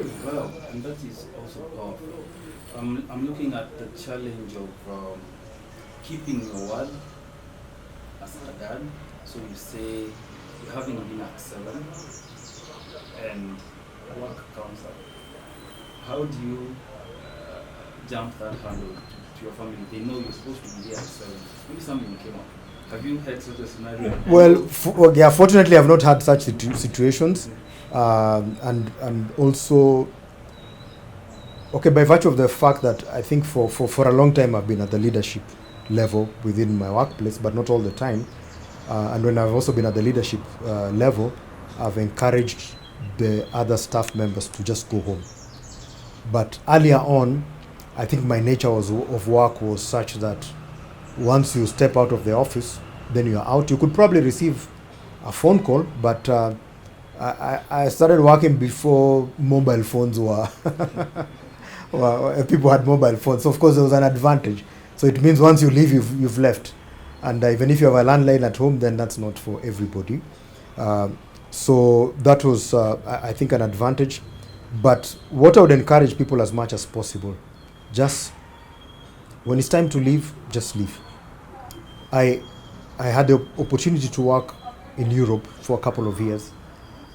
Very well, and that is also powerful. I'm looking at the challenge of keeping your word as a dad. So you say you're having dinner at 7 and work comes up. How do you jump that hurdle to your family? They know you're supposed to be there at 7. Maybe something came up. Have you had such a scenario? Well, yeah, fortunately, I've not had such situations. And also, okay, by virtue of the fact that I think for a long time I've been at the leadership level within my workplace, but not all the time. And when I've also been at the leadership level, I've encouraged the other staff members to just go home. But earlier on, I think my nature of work was such that once you step out of the office, then you're out. You could probably receive a phone call, but I started working before mobile phones were, well, people had mobile phones. So of course, there was an advantage. So it means once you leave, you've left. And even if you have a landline at home, then that's not for everybody. So that was, I think, an advantage. But what I would encourage people as much as possible, just when it's time to leave, just leave. I had the opportunity to work in Europe for a couple of years,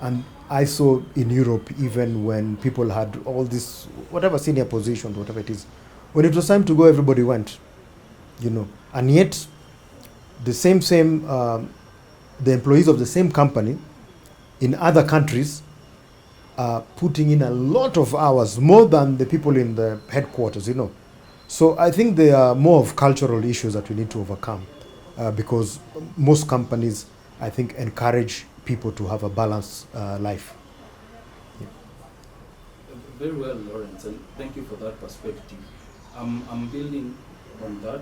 and I saw in Europe, even when people had all this, whatever senior position, whatever it is, when it was time to go, everybody went, and yet the same the employees of the same company in other countries are putting in a lot of hours, more than the people in the headquarters. So I think there are more of cultural issues that we need to overcome, because most companies, I think, encourage people to have a balanced life. Yeah. Very well, Lawrence, and thank you for that perspective. I'm building on that.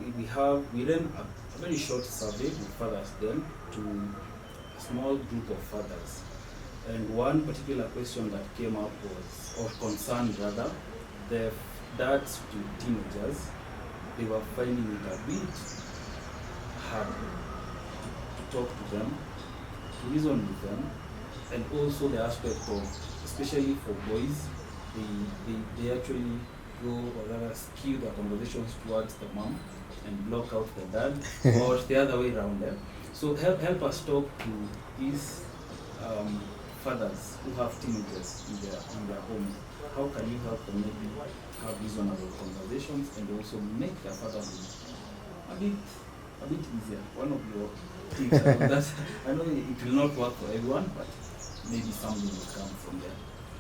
We ran a very short survey with fathers then to a small group of fathers. And one particular question that came up was, or concern rather, the dads to teenagers. They were finding it a bit hard to talk to them, to reason with them, and also the aspect of, especially for boys, they actually go or rather skew their conversations towards the mom and block out the dad, or the other way around there. So help us talk to these fathers who have teenagers in their homes. How can you help them maybe have reasonable conversations and also make their fatherhood a bit easier? One of your tips. I know it will not work for everyone, but maybe something will come from there.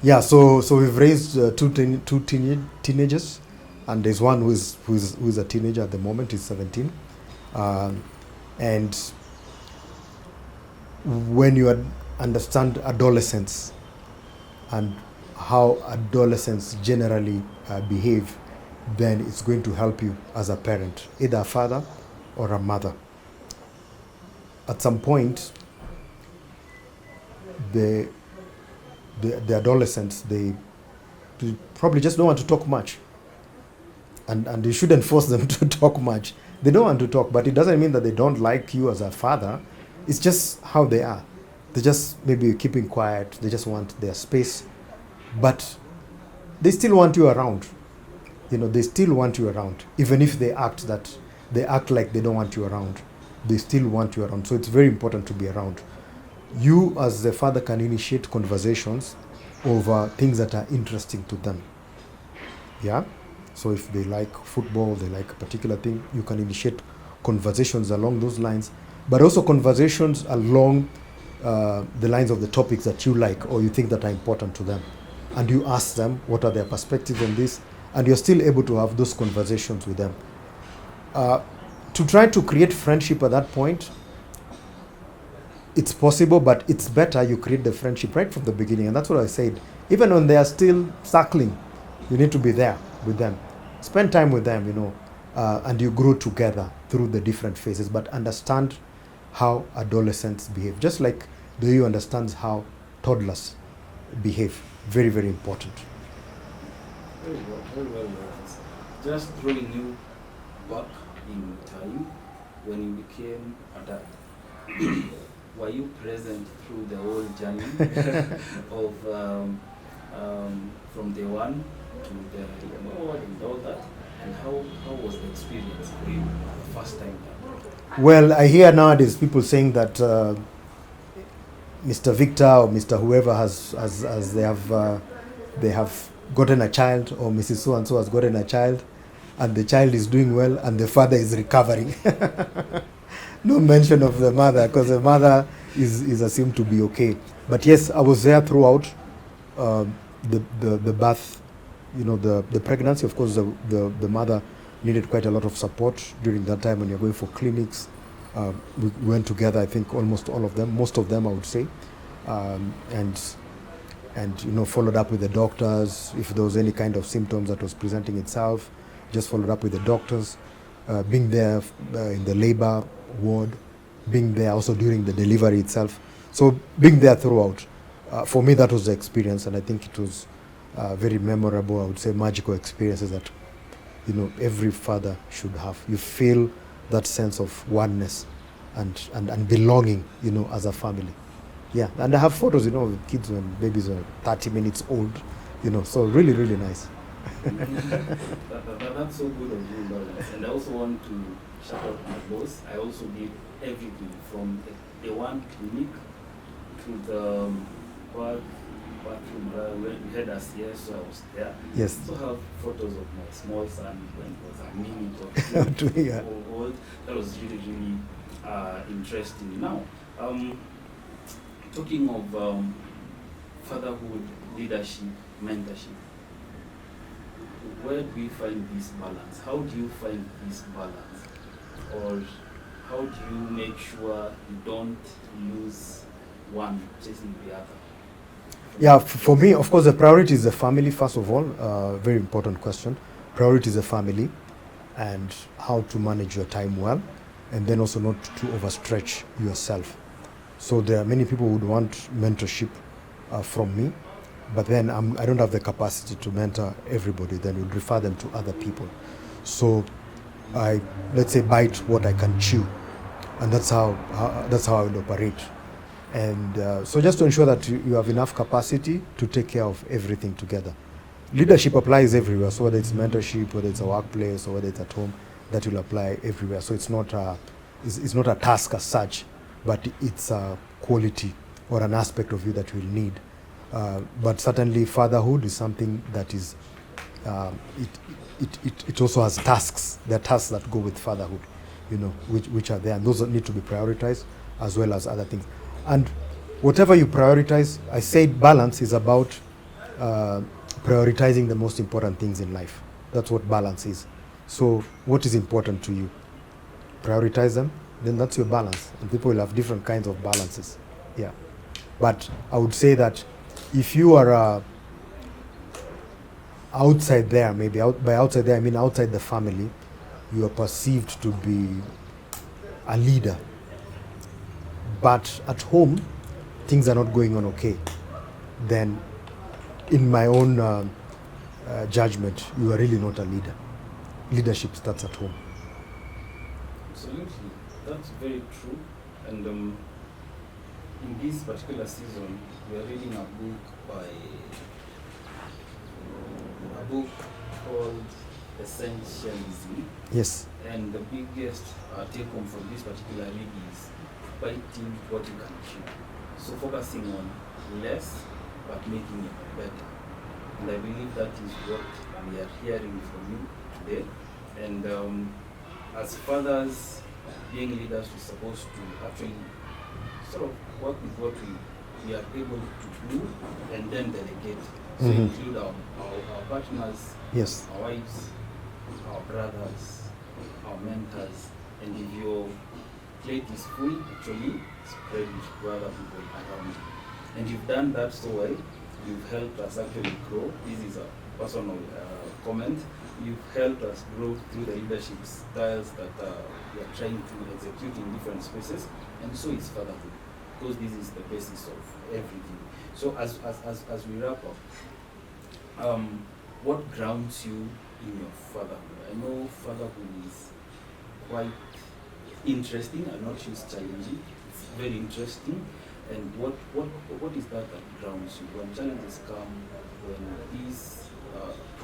Yeah, so we've raised two teenagers, and there's one who's a teenager at the moment. He's 17, and when you understand adolescence and how adolescents generally behave, then it's going to help you as a parent, either a father or a mother. At some point, the adolescents, they probably just don't want to talk much, and you shouldn't force them to talk much. They don't want to talk, but it doesn't mean that they don't like you as a father. It's just how they are. They just maybe keeping quiet. They just want their space, but they still want you around. They still want you around, even if they act like they don't want you around. They still want you around. So it's very important to be around. You as the father can initiate conversations over things that are interesting to them. Yeah? So if they like football, they like a particular thing, you can initiate conversations along those lines, but also conversations along the lines of the topics that you like or you think that are important to them. And you ask them what are their perspectives on this, and you're still able to have those conversations with them. To try to create friendship at that point, it's possible, but it's better you create the friendship right from the beginning. And that's what I said. Even when they are still suckling, you need to be there with them. Spend time with them, and you grow together through the different phases. But understand how adolescents behave, just like the way you understand how toddlers behave. Very, very important. Very well, Lawrence. Just throwing you back in time when you became a dad. Were you present through the whole journey of from day one to the award and all that? And how was the experience for you the first time? Well, I hear nowadays people saying that Mr. Victor or Mr. whoever has they have gotten a child, or Mrs. So and so has gotten a child, and the child is doing well, and the father is recovering. No mention of the mother, because the mother is assumed to be okay. But yes, I was there throughout the birth, the pregnancy. Of course, the mother needed quite a lot of support during that time when you're going for clinics. We went together, I think almost all of them, most of them I would say, and followed up with the doctors. If there was any kind of symptoms that was presenting itself, just followed up with the doctors, being there in the labor ward, being there also during the delivery itself. So being there throughout, for me that was the experience, and I think it was very memorable, I would say magical experiences that every father should have. You feel that sense of oneness and belonging, as a family. Yeah, and I have photos, with kids when babies are 30 minutes old, so really, really nice. That's so good of you, Lawrence. And I also want to shout out my boss. I also did everything from the one clinic to the bathroom when we had us here, so I was there. Yes. I also have photos of my small son when he was a minute or 2 Yeah. old. That was really, really interesting. Now, talking of fatherhood, leadership, mentorship, where do we find this balance? How do you find this balance? Or how do you make sure you don't lose one chasing the other? Yeah, for me, of course, the priority is the family, first of all. Very important question. Priority is the family and how to manage your time well, and then also not to overstretch yourself. So there are many people who would want mentorship from me, but then I don't have the capacity to mentor everybody. Then we'll refer them to other people. So I, let's say, bite what I can chew, and that's how I will operate. And so just to ensure that you have enough capacity to take care of everything together. Leadership applies everywhere, so whether it's mentorship, whether it's a workplace, or whether it's at home, that will apply everywhere. So it's not a task as such, but it's a quality or an aspect of you that you will need. But certainly fatherhood is something that is, it also has tasks. There are tasks that go with fatherhood, which are there, and those need to be prioritized as well as other things. And whatever you prioritize, I say balance is about prioritizing the most important things in life. That's what balance is. So what is important to you? Prioritize them, then that's your balance. And people will have different kinds of balances. Yeah. But I would say that if you are outside there, by outside there I mean outside the family, you are perceived to be a leader. But at home, things are not going on okay. Then, in my own judgment, you are really not a leader. Leadership starts at home. Absolutely, that's very true. And in this particular season, we are reading a book called Essentialism. Yes. And the biggest take home from this particular read is biting what you can chew. So focusing on less, but making it better. And I believe that is what we are hearing from you today. And as fathers, being leaders, we're supposed to actually sort of work with what we are able to do and then delegate. So include our partners, yes, our wives, our brothers, our mentors, and if your plate is full, actually spread it to other people around you. And you've done that so well. You've helped us actually grow. This is a personal comment. You've helped us grow through the leadership styles that we are trying to execute in different spaces, and so is fatherhood, because this is the basis of everything. So as we wrap up, what grounds you in your fatherhood? I know fatherhood is quite interesting. I'll not use challenging. It's very interesting. And what is that grounds you when challenges come,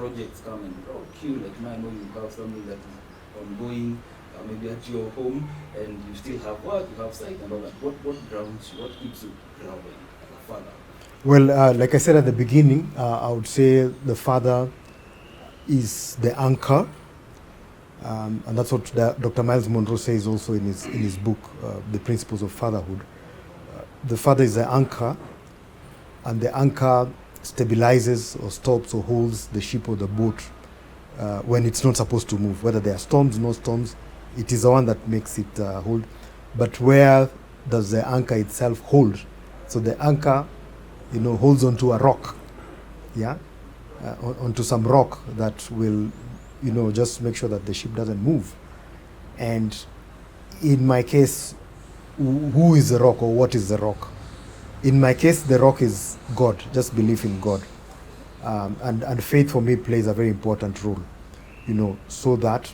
projects come and rock you, like now I know you have something that is ongoing, maybe at your home, and you still have work, you have sight and all that. What grounds you? What keeps you grounded as a father? Well, like I said at the beginning, I would say the father is the anchor, and that's what Dr. Miles Monroe says also in his book, The Principles of Fatherhood. The father is the anchor, and the anchor stabilizes or stops or holds the ship or the boat when it's not supposed to move. Whether there are storms, no storms, it is the one that makes it hold. But where does the anchor itself hold? So the anchor, holds onto a rock, onto some rock that will, just make sure that the ship doesn't move. And in my case, who is the rock or what is the rock? In my case, the rock is God, just belief in God. And faith for me plays a very important role, so that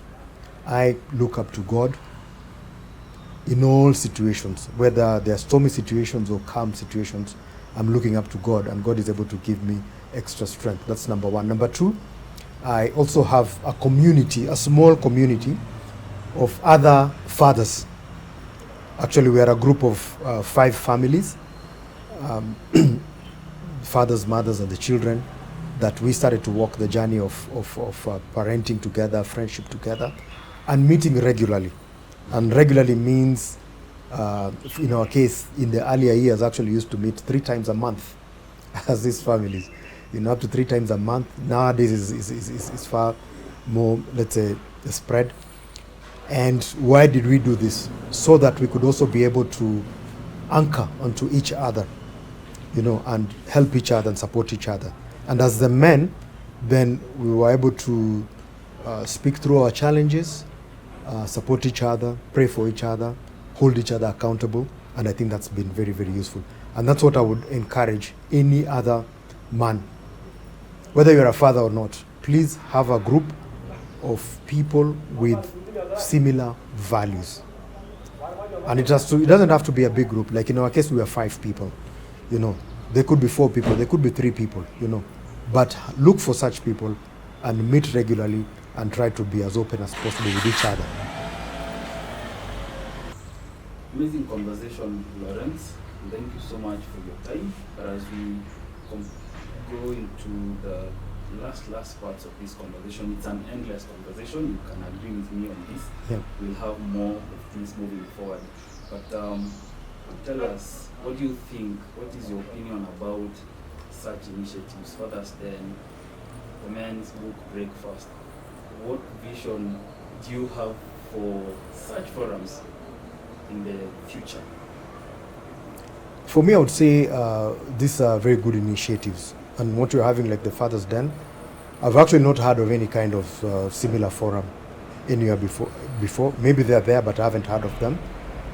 I look up to God in all situations, whether they are stormy situations or calm situations. I'm looking up to God, and God is able to give me extra strength. That's number one. Number two, I also have a community, a small community of other fathers. Actually, we are a group of 5 families, fathers, mothers, and the children, that we started to walk the journey of parenting together, friendship together, and meeting regularly. And regularly means, in our case, in the earlier years, actually used to meet 3 times a month as these families, up to 3 times a month. Nowadays is far more, let's say, spread. And why did we do this? So that we could also be able to anchor onto each other, and help each other and support each other. And as the men, then we were able to speak through our challenges, support each other, pray for each other, hold each other accountable. And I think that's been very, very useful. And that's what I would encourage any other man, whether you're a father or not. Please have a group of people with similar values. And it doesn't have to be a big group. Like in our case, we are 5 people. There could be 4 people, there could be 3 people, But look for such people and meet regularly and try to be as open as possible with each other. Amazing conversation, Lawrence. Thank you so much for your time. But as we go into the last parts of this conversation, it's an endless conversation. You can agree with me on this. Yeah. We'll have more of this moving forward. But tell us, what do you think? What is your opinion about such initiatives? Father's Day, the Men's Book Breakfast. What vision do you have for such forums in the future? For me, I would say these are very good initiatives. And what you're having, like the Father's Den, I've actually not heard of any kind of similar forum anywhere before. Maybe they're there, but I haven't heard of them.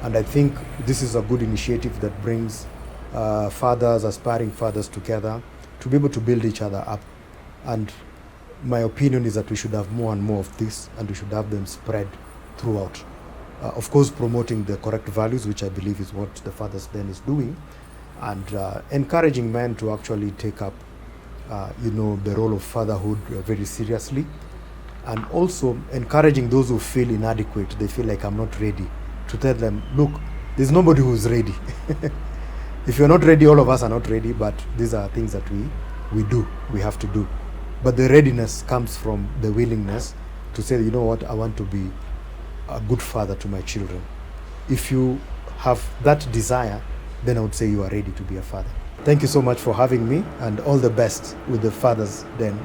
And I think this is a good initiative that brings fathers, aspiring fathers together to be able to build each other up. And my opinion is that we should have more and more of this, and we should have them spread throughout. Of course, promoting the correct values, which I believe is what the Father's Den is doing, and encouraging men to actually take up, the role of fatherhood very seriously, and also encouraging those who feel inadequate, they feel like I'm not ready, to tell them, look, there's nobody who's ready. If you're not ready, all of us are not ready, but these are things that we have to do. But the readiness comes from the willingness to say, you know what, I want to be a good father to my children. If you have that desire, then I would say you are ready to be a father. Thank you so much for having me, and all the best with the Father's Den.